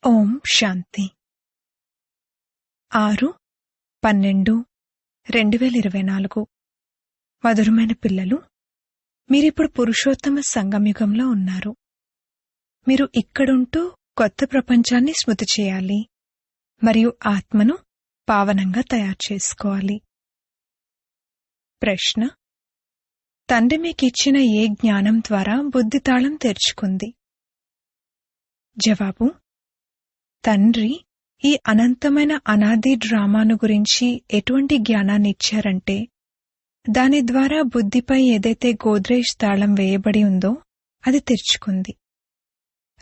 ఓం శాంతి 6/12/2024 మధురమైన పిల్లలు, మీరిప్పుడు పురుషోత్తమ సంగమయుగంలో ఉన్నారు. మీరు ఇక్కడుంటూ కొత్త ప్రపంచాన్ని స్మృతి చేయాలి మరియు ఆత్మను పావనంగా తయారు చేసుకోవాలి. ప్రశ్న: తండ్రి మీకిచ్చిన ఏ జ్ఞానం ద్వారా బుద్ధి తాళం తెరుచుకుంది? జవాబు: తండ్రి ఈ అనంతమైన అనాది డ్రామాను గురించి ఎటువంటి జ్ఞానాన్ని ఇచ్చారంటే, దాని ద్వారా బుద్ధిపై ఏదైతే గోద్రేజ్ తాళం వేయబడి ఉందో అది తెరుచుకుంది.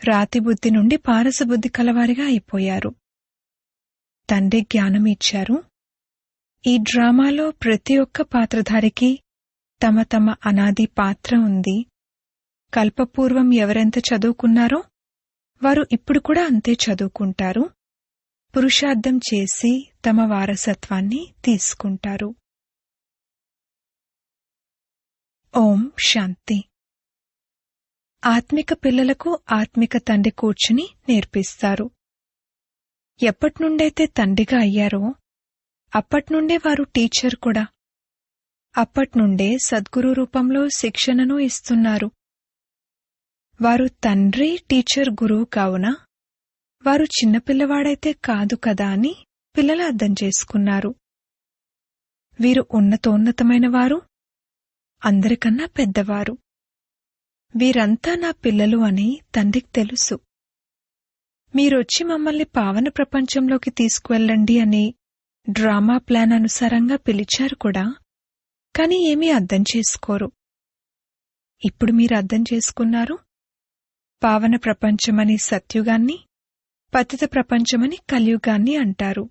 రాతి బుద్ధి నుండి పారస బుద్ధి కలవారిగా అయిపోయారు. తండ్రి జ్ఞానం ఇచ్చారు. ఈ డ్రామాలో ప్రతి ఒక్క పాత్రధారికి తమ తమ అనాది పాత్ర ఉంది. కల్పపూర్వం ఎవరెంత చదువుకున్నారో వారు ఇప్పుడు కూడా అంతే చదువుకుంటారు. పురుషార్థం చేసి తమ వారసత్వాన్ని తీసుకుంటారు. ఓం శాంతి. ఆత్మిక పిల్లలకు ఆత్మిక తండ్రి కూర్చుని నేర్పిస్తారు. ఎప్పటినుండైతే తండ్రిగా అయ్యారో అప్పట్నుండే వారు టీచర్ కూడా. అప్పట్నుండే సద్గురు రూపంలో శిక్షణను ఇస్తున్నారు. వారు తండ్రి టీచర్ గురువు కావున వారు చిన్నపిల్లవాడైతే కాదు కదా అని పిల్లలు అర్థం చేసుకున్నారు. వీరు ఉన్నతోన్నతమైన వారు, అందరికన్నా పెద్దవారు. వీరంతా నా పిల్లలు అని తండ్రికి తెలుసు. మీరొచ్చి మమ్మల్ని పావన ప్రపంచంలోకి తీసుకువెళ్ళండి అని డ్రామా ప్లాన్ అనుసారంగా పిలిచారు కూడా, కాని ఏమీ అర్థం చేసుకోరు. ఇప్పుడు మీరు అర్థం చేసుకున్నారు. పావన ప్రపంచమని సత్యుగాన్ని, పతిత ప్రపంచమని కలియుగాన్ని అంటారు.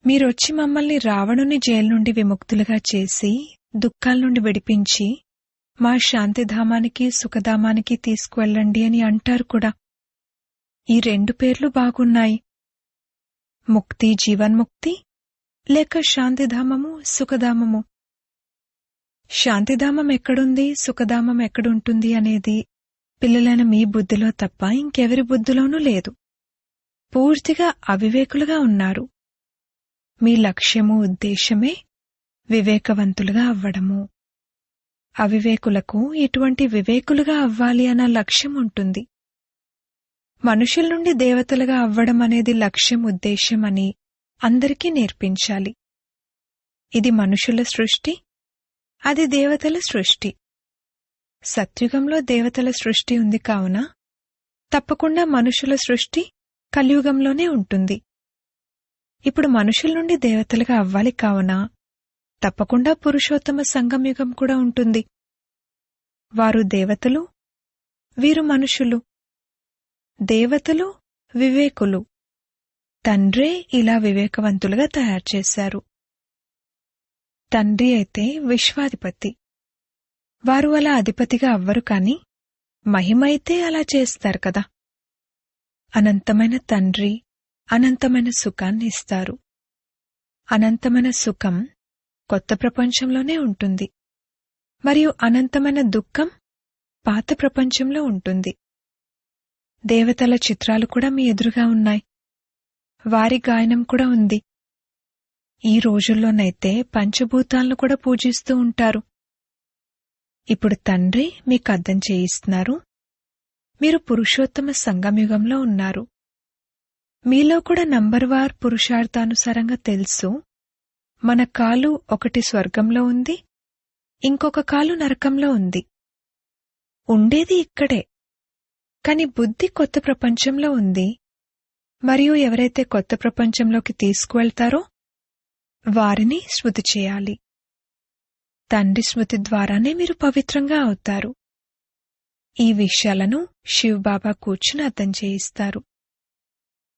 మీరొచ్చి మమ్మల్ని రావణుని జైలు నుండి విముక్తులుగా చేసి దుఃఖాల నుండి విడిపించి మా శాంతిధామానికి సుఖధామానికి తీసుకువెళ్ళండి అని అంటారు కూడా. ఈ 2 పేర్లు బాగున్నాయి. ముక్తి జీవన్ముక్తి లేక శాంతిధామము సుఖధామము. శాంతిధామం ఎక్కడుంది, సుఖధామం ఎక్కడుంటుంది అనేది పిల్లలైన మీ బుద్ధిలో తప్ప ఇంకెవరి బుద్ధిలోనూ లేదు. పూర్తిగా అవివేకులుగా ఉన్నారు. మీ లక్ష్యము ఉద్దేశమే వివేకవంతులుగా అవ్వడము. అవివేకులకు ఇటువంటి వివేకులుగా అవ్వాలి అన్న లక్ష్యం ఉంటుంది. మనుషుల నుండి దేవతలుగా అవ్వడం అనేది లక్ష్యం ఉద్దేశం అని అందరికీ నేర్పించాలి. ఇది మనుషుల సృష్టి, అది దేవతల సృష్టి. సత్యుగంలో దేవతల సృష్టి ఉంది కావున తప్పకుండా మనుషుల సృష్టి కలియుగంలోనే ఉంటుంది. ఇప్పుడు మనుషుల నుండి దేవతలుగా అవ్వాలి కావున తప్పకుండా పురుషోత్తమ సంగమయుగం కూడా ఉంటుంది. వారు దేవతలు, వీరు మనుషులు. దేవతలు వివేకులు. తండ్రే ఇలా వివేకవంతులుగా తయారు చేశారు. తండ్రి అయితే విశ్వాధిపతి. వారు అలా అధిపతిగా అవ్వరు కాని మహిమైతే అలా చేస్తారు కదా. అనంతమైన తండ్రి అనంతమైన సుఖాన్ని ఇస్తారు. అనంతమైన సుఖం కొత్త ప్రపంచంలోనే ఉంటుంది మరియు అనంతమైన దుఃఖం పాత ప్రపంచంలో ఉంటుంది. దేవతల చిత్రాలు కూడా మీ ఎదురుగా ఉన్నాయి. వారి గాయనం కూడా ఉంది. ఈ రోజుల్లోనైతే పంచభూతాలను కూడా పూజిస్తూ ఉంటారు. ఇప్పుడు తండ్రి మీకు అర్థం చేయిస్తున్నారు. మీరు పురుషోత్తమ సంగమయుగంలో ఉన్నారు. మీలో కూడా నంబర్వార్ పురుషార్థానుసారంగా తెలుసు. మన కాలు ఒకటి స్వర్గంలో ఉంది, ఇంకొక కాలు నరకంలో ఉంది. ఉండేది ఇక్కడే, కాని బుద్ధి కొత్త ప్రపంచంలో ఉంది. మరియు ఎవరైతే కొత్త ప్రపంచంలోకి తీసుకువెళ్తారో వారిని స్మృతి చేయాలి. తండ్రి స్మృతి ద్వారానే మీరు పవిత్రంగా అవుతారు. ఈ విషయాలను శివబాబా కూర్చుని అర్థం చేయిస్తారు.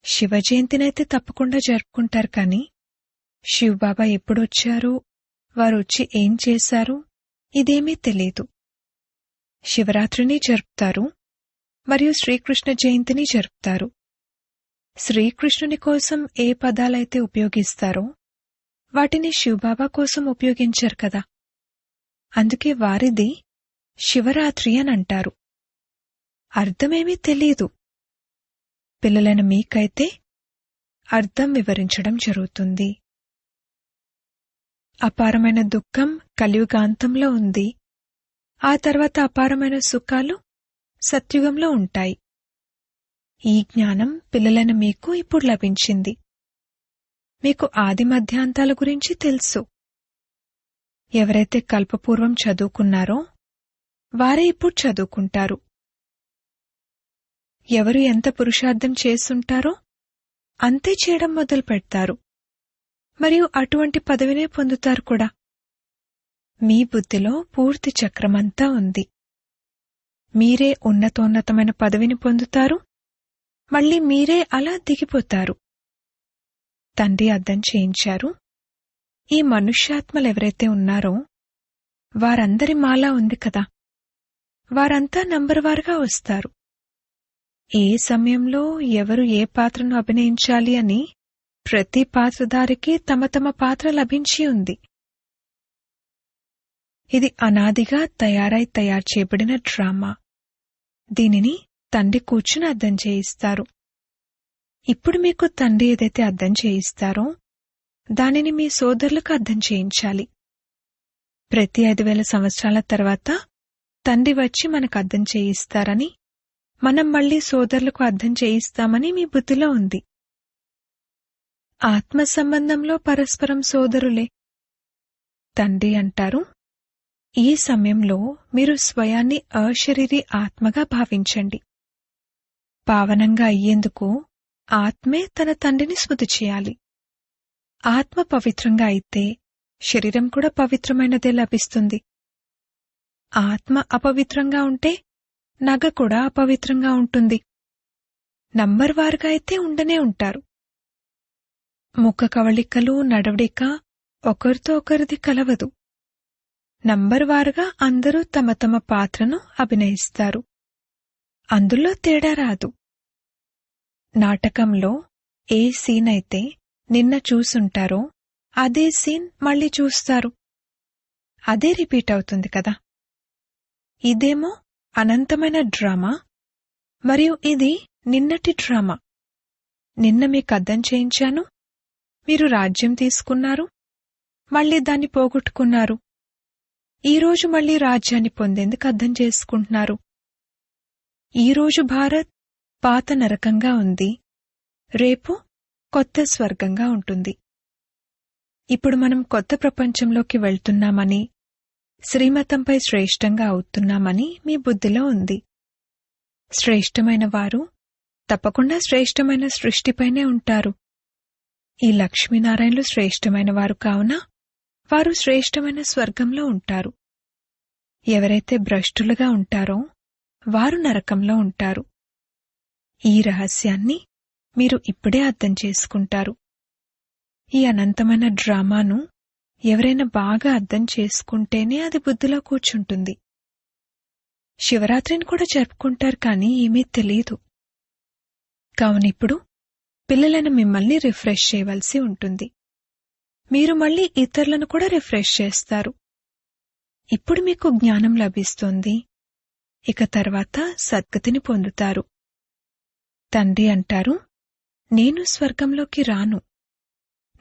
శివ జయంతినైతే తప్పకుండా జరుపుకుంటారు కాని శివబాబా ఎప్పుడొచ్చారు, వారొచ్చి ఏం చేశారు ఇదేమీ తెలీదు. శివరాత్రిని జరుపుతారు మరియు శ్రీకృష్ణ జయంతిని జరుపుతారు. శ్రీకృష్ణుని కోసం ఏ పదాలైతే ఉపయోగిస్తారో వాటిని శివబాబా కోసం ఉపయోగించారు కదా. అందుకే వారిది శివరాత్రి అని అంటారు. అర్థమేమీ తెలీదు. పిల్లలైన మీకైతే అర్థం వివరించడం జరుగుతుంది. అపారమైన దుఃఖం కలియుగాంతంలో ఉంది. ఆ తర్వాత అపారమైన సుఖాలు సత్యుగంలో ఉంటాయి. ఈ జ్ఞానం పిల్లలైన మీకు ఇప్పుడు లభించింది. మీకు ఆది మధ్యాంతాల గురించి తెలుసు. ఎవరైతే కల్పపూర్వం చదువుకున్నారో వారే ఇప్పుడు చదువుకుంటారు. ఎవరు ఎంత పురుషార్థం చేసుంటారో అంతే చేయడం మొదలు పెడతారు, మరియు అటువంటి పదవినే పొందుతారు కూడా. మీ బుద్ధిలో పూర్తి చక్రమంతా ఉంది. మీరే ఉన్నతోన్నతమైన పదవిని పొందుతారు, మళ్ళీ మీరే అలా దిగిపోతారు. తండ్రి అర్థం చేయించారు, ఈ మనుష్యాత్మలెవరైతే ఉన్నారో వారందరి మాల ఉంది కదా, వారంతా నంబర్వారుగా వస్తారు. ఏ సమయంలో ఎవరు ఏ పాత్రను అభినయించాలి అని ప్రతి పాత్రధారికి తమ తమ పాత్ర లభించి ఉంది. ఇది అనాదిగా తయారు చేయబడిన డ్రామా. దీనిని తండ్రి కూర్చుని అర్థం చేయిస్తారు. ఇప్పుడు మీకు తండ్రి ఏదైతే అర్థం చేయిస్తారో దానిని మీ సోదరులకు అర్థం చేయించాలి. ప్రతి 5000 సంవత్సరాల తర్వాత తండ్రి వచ్చి మనకు అర్థం చేయిస్తారని, మనం మళ్లీ సోదరులకు అర్థం చేయిస్తామని మీ బుద్ధిలో ఉంది. ఆత్మ సంబంధంలో పరస్పరం సోదరులే. తండ్రి అంటారు, ఈ సమయంలో మీరు స్వయాన్ని అశరీరీ ఆత్మగా భావించండి. పావనంగా అయ్యేందుకు ఆత్మే తన తండ్రిని స్మృతి చేయాలి. ఆత్మ పవిత్రంగా అయితే శరీరం కూడా పవిత్రమైనదే లభిస్తుంది. ఆత్మ అపవిత్రంగా ఉంటే నగ కూడా అపవిత్రంగా ఉంటుంది. నంబర్వారుగా అయితే ఉండనే ఉంటారు. ముఖ కవళికలు, నడవడిక ఒకరితో ఒకరిది కలవదు. నంబర్వారుగా అందరూ తమ తమ పాత్రను అభినయిస్తారు. అందులో తేడా రాదు. నాటకంలో ఏ సీన్ అయితే నిన్న చూసుంటారో అదే సీన్ మళ్ళీ చూస్తారు. అదే రిపీట్ అవుతుంది కదా. ఇదేమో అనంతమైన డ్రామా, మరియు ఇది నిన్నటి డ్రామా. నిన్న మీకు అర్థం చేయించాను, మీరు రాజ్యం తీసుకున్నారు, మళ్లీ దాన్ని పోగొట్టుకున్నారు. ఈరోజు మళ్లీ రాజ్యాన్ని పొందేందుకు అర్థం చేసుకుంటున్నారు. ఈరోజు భారత్ పాత నరకంగా ఉంది, రేపు కొత్త స్వర్గంగా ఉంటుంది. ఇప్పుడు మనం కొత్త ప్రపంచంలోకి వెళ్తున్నామని, శ్రీమతంపై శ్రేష్టంగా అవుతున్నామని మీ బుద్ధిలో ఉంది. శ్రేష్టమైన వారు తప్పకుండా శ్రేష్టమైన సృష్టిపైనే ఉంటారు. ఈ లక్ష్మీనారాయణులు శ్రేష్టమైన వారు కావున వారు శ్రేష్టమైన స్వర్గంలో ఉంటారు. ఎవరైతే భ్రష్టులుగా ఉంటారో వారు నరకంలో ఉంటారు. ఈ రహస్యాన్ని మీరు ఇప్పుడే అర్థం చేసుకుంటారు. ఈ అనంతమైన డ్రామాను ఎవరైనా బాగా అర్థం చేసుకుంటేనే అది బుద్ధిలో కూర్చుంటుంది. శివరాత్రిని కూడా జరుపుకుంటారు, కానీ ఏమీ తెలీదు. కావునిప్పుడు పిల్లలను మిమ్మల్ని రిఫ్రెష్ చేయవలసి ఉంటుంది. మీరు మళ్లీ ఇతరులను కూడా రిఫ్రెష్ చేస్తారు. ఇప్పుడు మీకు జ్ఞానం లభిస్తుంది. ఇక తర్వాత సద్గతిని పొందుతారు. తండ్రి అంటారు, నేను స్వర్గంలోకి రాను.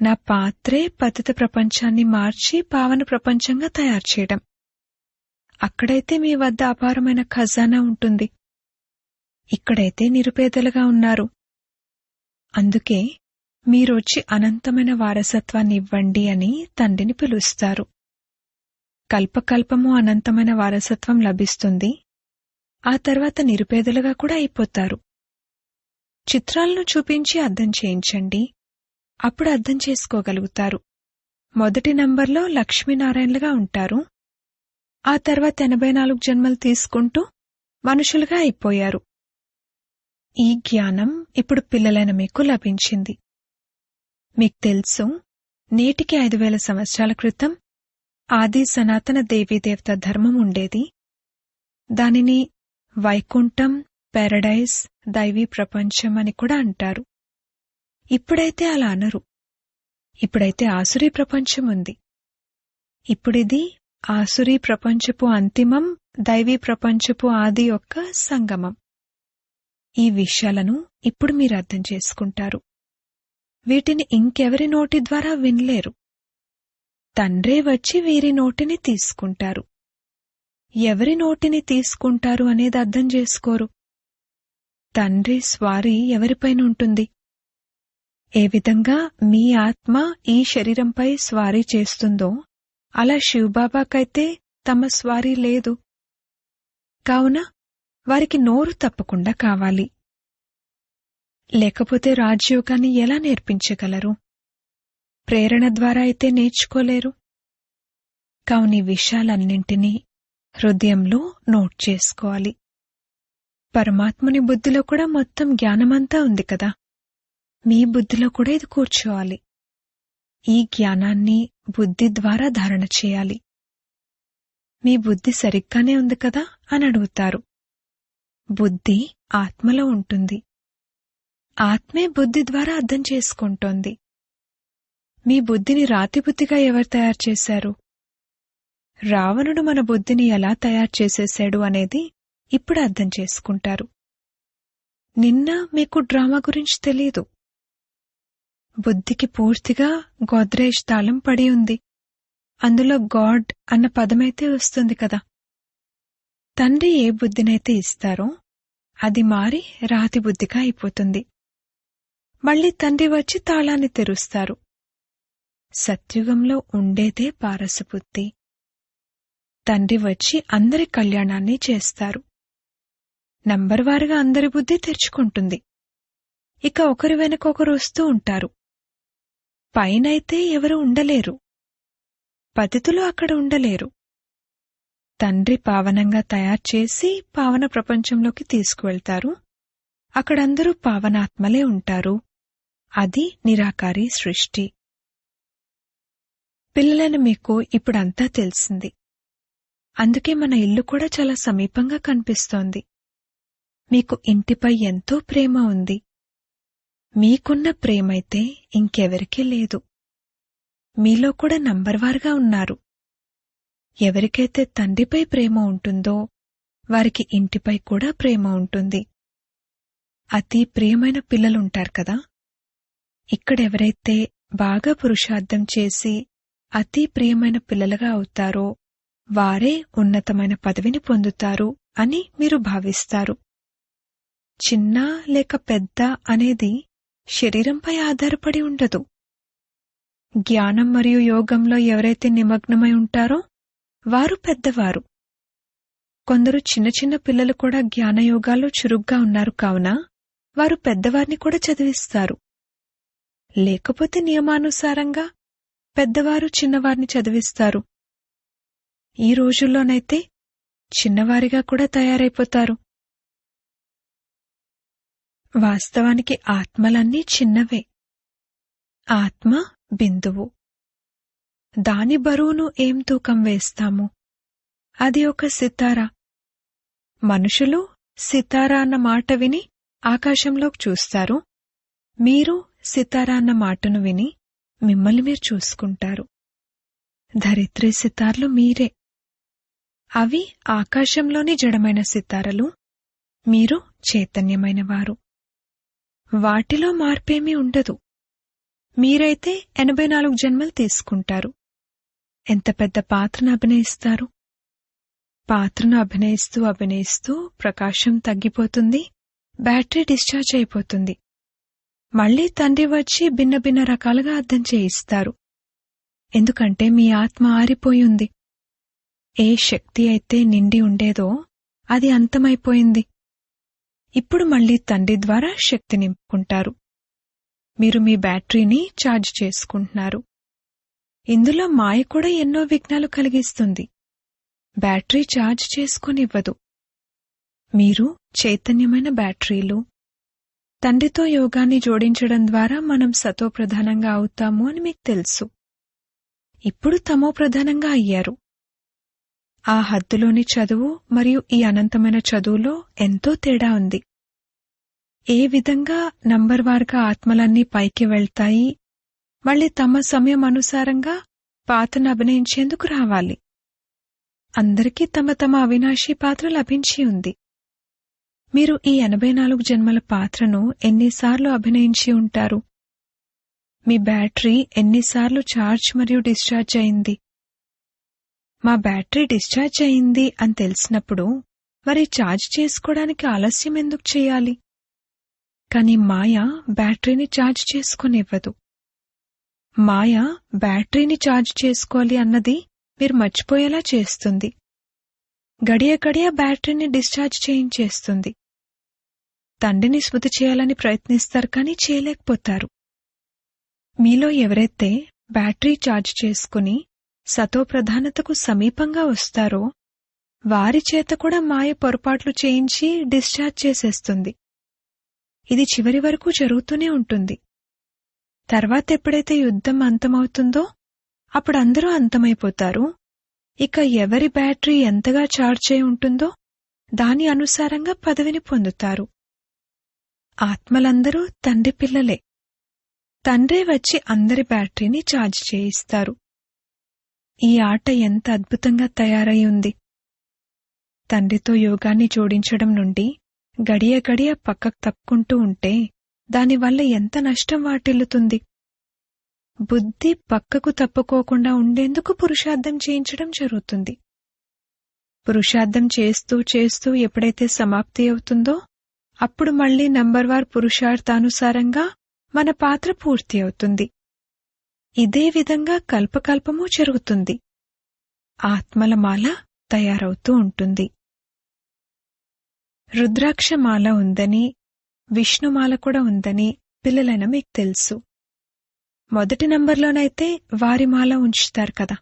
నా పాత్రే పతిత ప్రపంచాన్ని మార్చి పావన ప్రపంచంగా తయారు చేయడం. అక్కడైతే మీ వద్ద అపారమైన ఖజానా ఉంటుంది. ఇక్కడైతే నిరుపేదలుగా ఉన్నారు. అందుకే మీరొచ్చి అనంతమైన వారసత్వాన్ని ఇవ్వండి అని తండ్రిని పిలుస్తారు. కల్పకల్పము అనంతమైన వారసత్వం లభిస్తుంది. ఆ తర్వాత నిరుపేదలుగా కూడా అయిపోతారు. చిత్రాలను చూపించి అర్థం చేయించండి, అప్పుడు అర్థం చేసుకోగలుగుతారు. మొదటి నంబర్లో లక్ష్మీనారాయణలుగా ఉంటారు. ఆ తర్వాత 84 జన్మలు తీసుకుంటూ మనుషులుగా అయిపోయారు. ఈ జ్ఞానం ఇప్పుడు పిల్లలైన మీకు లభించింది. మీకు తెలుసు, నేటికి 5000 సంవత్సరాల క్రితం ఆది సనాతన దేవీదేవత ధర్మం ఉండేది. దానిని వైకుంఠం, పారడైజ్, దైవీ ప్రపంచం అని కూడా అంటారు. ఇప్పుడైతే అలా అనరు. ఇప్పుడైతే ఆసురీ ప్రపంచం ఉంది. ఇప్పుడిది ఆసురీ ప్రపంచపు అంతిమం, దైవీ ప్రపంచపు ఆది యొక్క సంగమం. ఈ విషయాలను ఇప్పుడు మీరు అర్థం చేసుకుంటారు. వీటిని ఇంకెవరి నోటి ద్వారా వినలేరు. తండ్రే వచ్చి వీరి నోటిని తీసుకుంటారు. ఎవరి నోటిని తీసుకుంటారు అనేది అర్థం చేసుకోరు. తండ్రి స్వారీ ఎవరిపైన ఉంటుంది? ఏ విధంగా మీ ఆత్మ ఈ శరీరంపై స్వారీ చేస్తుందో అలా శివబాబాకైతే తమ స్వారీ లేదు. కావున వారికి నోరు తప్పకుండా కావాలి. లేకపోతే రాజయోగాన్ని ఎలా నేర్పించగలరు? ప్రేరణ ద్వారా అయితే నేర్చుకోలేరు. కావున ఈ విషయాలన్నింటినీ హృదయంలో నోట్ చేసుకోవాలి. పరమాత్ముని బుద్ధిలో కూడా మొత్తం జ్ఞానమంతా ఉంది కదా, మీ బుద్ధిలో కూడా ఇది కూర్చోవాలి. ఈ జ్ఞానాన్ని బుద్ధి ద్వారా ధారణ చేయాలి. మీ బుద్ధి సరిగ్గానే ఉంది కదా అని అడుగుతారు. బుద్ధి ఆత్మలో ఉంటుంది. ఆత్మే బుద్ధి ద్వారా అర్థం చేసుకుంటోంది. మీ బుద్ధిని రాతి బుద్ధిగా ఎవరు తయారు చేశారు? రావణుడు మన బుద్ధిని ఎలా తయారు చేసేశాడు అనేది ఇప్పుడు అర్థం చేసుకుంటారు. నిన్న మీకు డ్రామా గురించి తెలీదు. బుద్ధికి పూర్తిగా గోద్రేజ్ తాళం పడి ఉంది. అందులో గాడ్ అన్న పదమైతే వస్తుంది కదా. తండ్రి ఏ బుద్ధినైతే ఇస్తారో అది మారి రాతి బుద్ధిగా అయిపోతుంది. మళ్లీ తండ్రి వచ్చి తాళాన్ని తెరుస్తారు. సత్యుగంలో ఉండేదే పారసబుద్ధి. తండ్రి వచ్చి అందరి కళ్యాణాన్ని చేస్తారు. నంబర్వారుగా అందరి బుద్ధి తెరుచుకుంటుంది. ఇక ఒకరి వెనక ఒకరు వస్తూ ఉంటారు. పైనైతే ఎవరు ఉండలేరు. పతితులు అక్కడ ఉండలేరు. తండ్రి పావనంగా తయారు చేసి పావన ప్రపంచంలోకి తీసుకువెళ్తారు. అక్కడందరూ పావనాత్మలే ఉంటారు. అది నిరాకారి సృష్టి. పిల్లలను మీకు ఇప్పుడంతా తెలిసింది. అందుకే మన ఇల్లు కూడా చాలా సమీపంగా కనిపిస్తోంది. మీకు ఇంటిపై ఎంతో ప్రేమ ఉంది. మీకున్న ప్రేమైతే ఇంకెవరికీ లేదు. మీలో కూడా నంబర్వారుగా ఉన్నారు. ఎవరికైతే తండ్రిపై ప్రేమ ఉంటుందో వారికి ఇంటిపై కూడా ప్రేమ ఉంటుంది. అతి ప్రియమైన పిల్లలుంటారు కదా. ఇక్కడెవరైతే బాగా పురుషార్థం చేసి అతి ప్రియమైన పిల్లలుగా అవుతారో వారే ఉన్నతమైన పదవిని పొందుతారు అని మీరు భావిస్తారు. చిన్న లేక పెద్ద అనేది శరీరంపై ఆధారపడి ఉండదు. జ్ఞానం మరియు యోగంలో ఎవరైతే నిమగ్నమై ఉంటారో వారు పెద్దవారు. కొందరు చిన్న చిన్న పిల్లలు కూడా జ్ఞానయోగాల్లో చురుగ్గా ఉన్నారు కావున వారు పెద్దవారిని కూడా చదివిస్తారు. లేకపోతే నియమానుసారంగా పెద్దవారు చిన్నవారిని చదివిస్తారు. ఈ రోజుల్లోనైతే చిన్నవారిగా కూడా తయారైపోతారు. వాస్తవానికి ఆత్మలన్నీ చిన్నవే. ఆత్మ బిందువు. దాని బరువును ఏం తూకం వేస్తాము? అది ఒక సితారా. మనుషులు సితారా అన్న మాట విని ఆకాశంలోకి చూస్తారు. మీరు సితారా అన్న మాటను విని మిమ్మల్ని మీరు చూసుకుంటారు. ధరిత్రి సితార్లు మీరే. అవి ఆకాశంలోని జడమైన సితారలు. మీరు చైతన్యమైనవారు. వాటిలో మార్పేమీ ఉండదు. మీరైతే 84 జన్మలు తీసుకుంటారు. ఎంత పెద్ద పాత్రను అభినయిస్తారు. పాత్రను అభినయిస్తూ అభినయిస్తూ ప్రకాశం తగ్గిపోతుంది. బ్యాటరీ డిశ్చార్జ్ అయిపోతుంది. మళ్లీ తండ్రి వచ్చి భిన్న భిన్న రకాలుగా అర్థం చేయిస్తారు. ఎందుకంటే మీ ఆత్మ ఆరిపోయింది. ఏ శక్తి అయితే నిండి ఉండేదో అది అంతమైపోయింది. ఇప్పుడు మళ్లీ తండ్రి ద్వారా శక్తి నింపుకుంటారు. మీరు మీ బ్యాటరీని ఛార్జ్ చేసుకుంటున్నారు. ఇందులో మాయ కూడా ఎన్నో విఘ్నాలు కలిగిస్తుంది. బ్యాటరీ ఛార్జ్ చేసుకొనివ్వదు. మీరు చైతన్యమైన బ్యాటరీలు. తండ్రితో యోగాన్ని జోడించడం ద్వారా మనం సతోప్రధానంగా అవుతాము అని మీకు తెలుసు. ఇప్పుడు తమోప్రధానంగా అయ్యారు. ఆ హద్దులోని చదువు మరియు ఈ అనంతమైన చదువులో ఎంతో తేడా ఉంది. ఏ విధంగా నంబర్వారుగా ఆత్మలన్నీ పైకి వెళ్తాయి, మళ్లీ తమ సమయం అనుసారంగా పాత్రను అభినయించేందుకు రావాలి. అందరికీ తమ తమ అవినాశీ పాత్ర లభించి ఉంది. మీరు ఈ 84 జన్మల పాత్రను ఎన్నిసార్లు అభినయించి ఉంటారు? మీ బ్యాటరీ ఎన్నిసార్లు ఛార్జ్ మరియు డిశ్చార్జ్ అయింది? మా బ్యాటరీ డిశ్చార్జ్ అయింది అని తెలిసినప్పుడు మరి ఛార్జ్ చేసుకోవడానికి ఆలస్యం ఎందుకు చేయాలి? కాని మాయ బ్యాటరీని ఛార్జ్ చేసుకోనివ్వదు. మాయ బ్యాటరీని ఛార్జ్ చేసుకోవాలి అన్నది మీరు మర్చిపోయేలా చేస్తుంది. గడియ గడియ బ్యాటరీని డిశ్చార్జ్ చేయించేస్తుంది. తండ్రిని స్మృతి చేయాలని ప్రయత్నిస్తారు కానీ చేయలేకపోతారు. మీలో ఎవరైతే బ్యాటరీ ఛార్జ్ చేసుకుని సతోప్రధానతకు సమీపంగా వస్తారో వారి చేత కూడా మాయ పొరపాట్లు చేయించి డిశ్చార్జ్ చేసేస్తుంది. ఇది చివరి వరకు జరుగుతూనే ఉంటుంది. తర్వాత ఎప్పుడైతే యుద్ధం అంతమవుతుందో అప్పుడు అందరూ అంతమైపోతారు. ఇక ఎవరి బ్యాటరీ ఎంతగా ఛార్జ్ అయి ఉంటుందో దాని అనుసారంగా పదవిని పొందుతారు. ఆత్మలందరూ తండ్రి పిల్లలే. తండ్రే వచ్చి అందరి బ్యాటరీని ఛార్జ్ చేయిస్తారు. ఈ ఆట ఎంత అద్భుతంగా తయారై ఉంది. తండ్రితో యోగాన్ని జోడించడం నుండి గడియ గడియ పక్కకు తప్పుకుంటూ ఉంటే దానివల్ల ఎంత నష్టం వాటిల్లుతుంది. బుద్ధి పక్కకు తప్పుకోకుండా ఉండేందుకు పురుషార్థం చేయించడం జరుగుతుంది. పురుషార్థం చేస్తూ చేస్తూ ఎప్పుడైతే సమాప్తి అవుతుందో అప్పుడు మళ్లీ నంబర్వార్ పురుషార్థానుసారంగా మన పాత్ర పూర్తి అవుతుంది. ఇదే విధంగా కల్పకల్పము జరుగుతుంది. ఆత్మల మాల తయారవుతూ ఉంటుంది. రుద్రాక్షమాల ఉందని, విష్ణుమాల కూడా ఉందని పిల్లలైన మీకు తెలుసు. మొదటి నంబర్లోనైతే వారి మాల ఉంచుతారు కదా.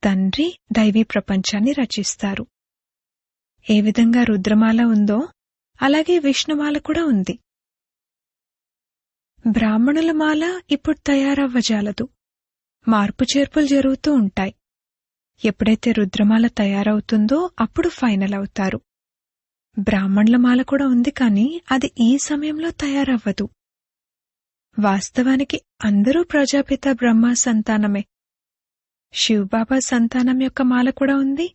తండ్రి దైవీ ప్రపంచాన్ని రచిస్తారు. ఏ విధంగా రుద్రమాల ఉందో అలాగే విష్ణుమాల కూడా ఉంది. బ్రాహ్మణుల మాల ఇప్పుడు తయారవ్వజాలదు. మార్పు చేర్పులు జరుగుతూ ఉంటాయి. ఎప్పుడైతే రుద్రమాల తయారవుతుందో అప్పుడు ఫైనల్ అవుతారు. బ్రాహ్మణుల మాల కూడా ఉంది కానీ అది ఈ సమయంలో తయారవ్వదు. వాస్తవానికి అందరూ ప్రజాపిత బ్రహ్మ సంతానమే. శివబాబా సంతానం యొక్క మాల కూడా ఉంది.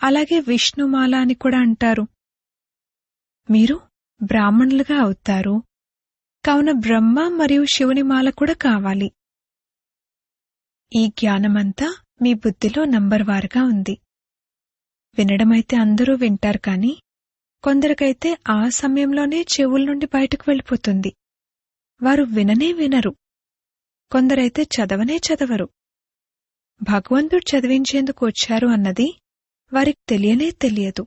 అలాగే విష్ణుమాల అని కూడా అంటారు. మీరు బ్రాహ్మణులుగా అవుతారు. కావున బ్రహ్మ మరియు శివుని మాల కూడా కావాలి. ఈ జ్ఞానమంతా మీ బుద్ధిలో నంబర్వారుగా ఉంది. వినడమైతే అందరూ వింటారు కానీ కొందరికైతే ఆ సమయంలోనే చెవుల నుండి బయటకు వెళ్ళిపోతుంది. వారు విననే వినరు. కొందరైతే చదవనే చదవరు. భగవంతుడు చదివించేందుకు వచ్చారు అన్నది వారికి తెలియనే తెలియదు.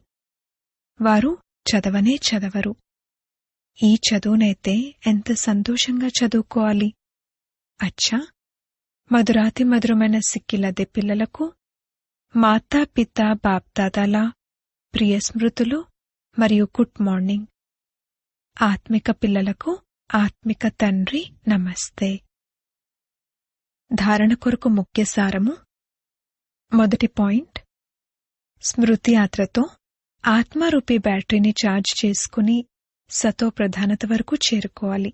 వారు చదవనే చదవరు. ఈ చదువునైతే ఎంత సంతోషంగా చదువుకోవాలి. అచ్చా, మధురాతి మధురమైన సిక్కిలదే పిల్లలకు మాతా పిత బాప్దాదాల ప్రియ స్మృతులు మరియు గుడ్ మార్నింగ్. ఆత్మిక పిల్లలకు ఆత్మిక తండ్రి నమస్తే. ధారణ కొరకు ముఖ్య సారము. మొదటి పాయింట్, స్మృతి యాత్రతో ఆత్మారూపీ బ్యాటరీని ఛార్జ్ చేసుకుని సతో ప్రధానత వరకు చేరుకోవాలి.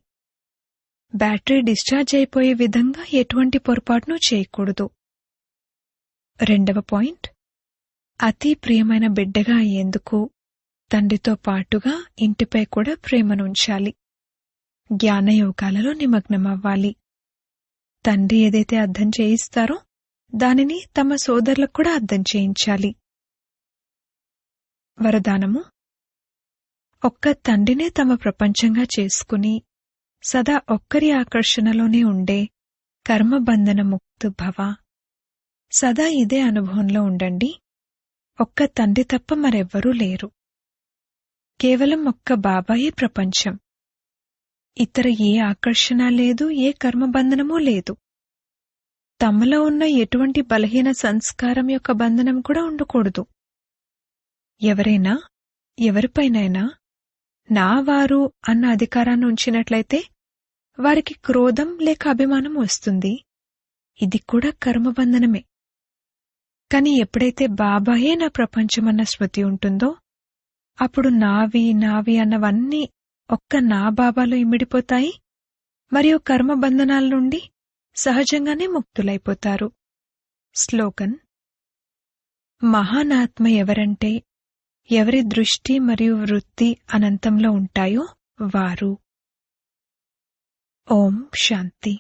బ్యాటరీ డిశ్చార్జ్ అయిపోయే విధంగా ఎటువంటి పొరపాటును చేయకూడదు. రెండవ పాయింట్, అతి ప్రియమైన బిడ్డగా అయ్యేందుకు తండ్రితో పాటుగా ఇంటిపై కూడా ప్రేమనుంచాలి. జ్ఞానయోగాలలో నిమగ్నమవ్వాలి. తండ్రి ఏదైతే అర్థం చేయిస్తారో దానిని తమ సోదరులకు కూడా అర్థం చేయించాలి. వరదానము. ఒక్క తండ్రినే తమ ప్రపంచంగా చేసుకుని సదా ఒక్కరి ఆకర్షణలోనే ఉండే కర్మబంధన ముక్తు భవ. సదా ఇదే అనుభవంలో ఉండండి. ఒక్క తండ్రి తప్ప మరెవ్వరూ లేరు. కేవలం ఒక్క బాబాయే ప్రపంచం. ఇతర ఏ ఆకర్షణ లేదు, ఏ కర్మబంధనమూ లేదు. తమలో ఉన్న ఎటువంటి బలహీన సంస్కారం యొక్క బంధనం కూడా ఉండకూడదు. ఎవరైనా ఎవరిపైనైనా నా వారు అన్న అధికారాన్ని ఉంచినట్లయితే వారికి క్రోధం లేక అభిమానం వస్తుంది. ఇది కూడా కర్మబంధనమే. కాని ఎప్పుడైతే బాబాయే నా ప్రపంచమన్న స్మృతి ఉంటుందో అప్పుడు నావి నావి అన్నవన్నీ ఒక్క నా బాబాలో ఇమిడిపోతాయి మరియు కర్మబంధనాల నుండి సహజంగానే ముక్తులైపోతారు. స్లోగన్. మహానాత్మ ఎవరంటే ఎవరి దృష్టి మరియు వృత్తి అనంతంలో ఉంటాయో వారు. ఓం శాంతి.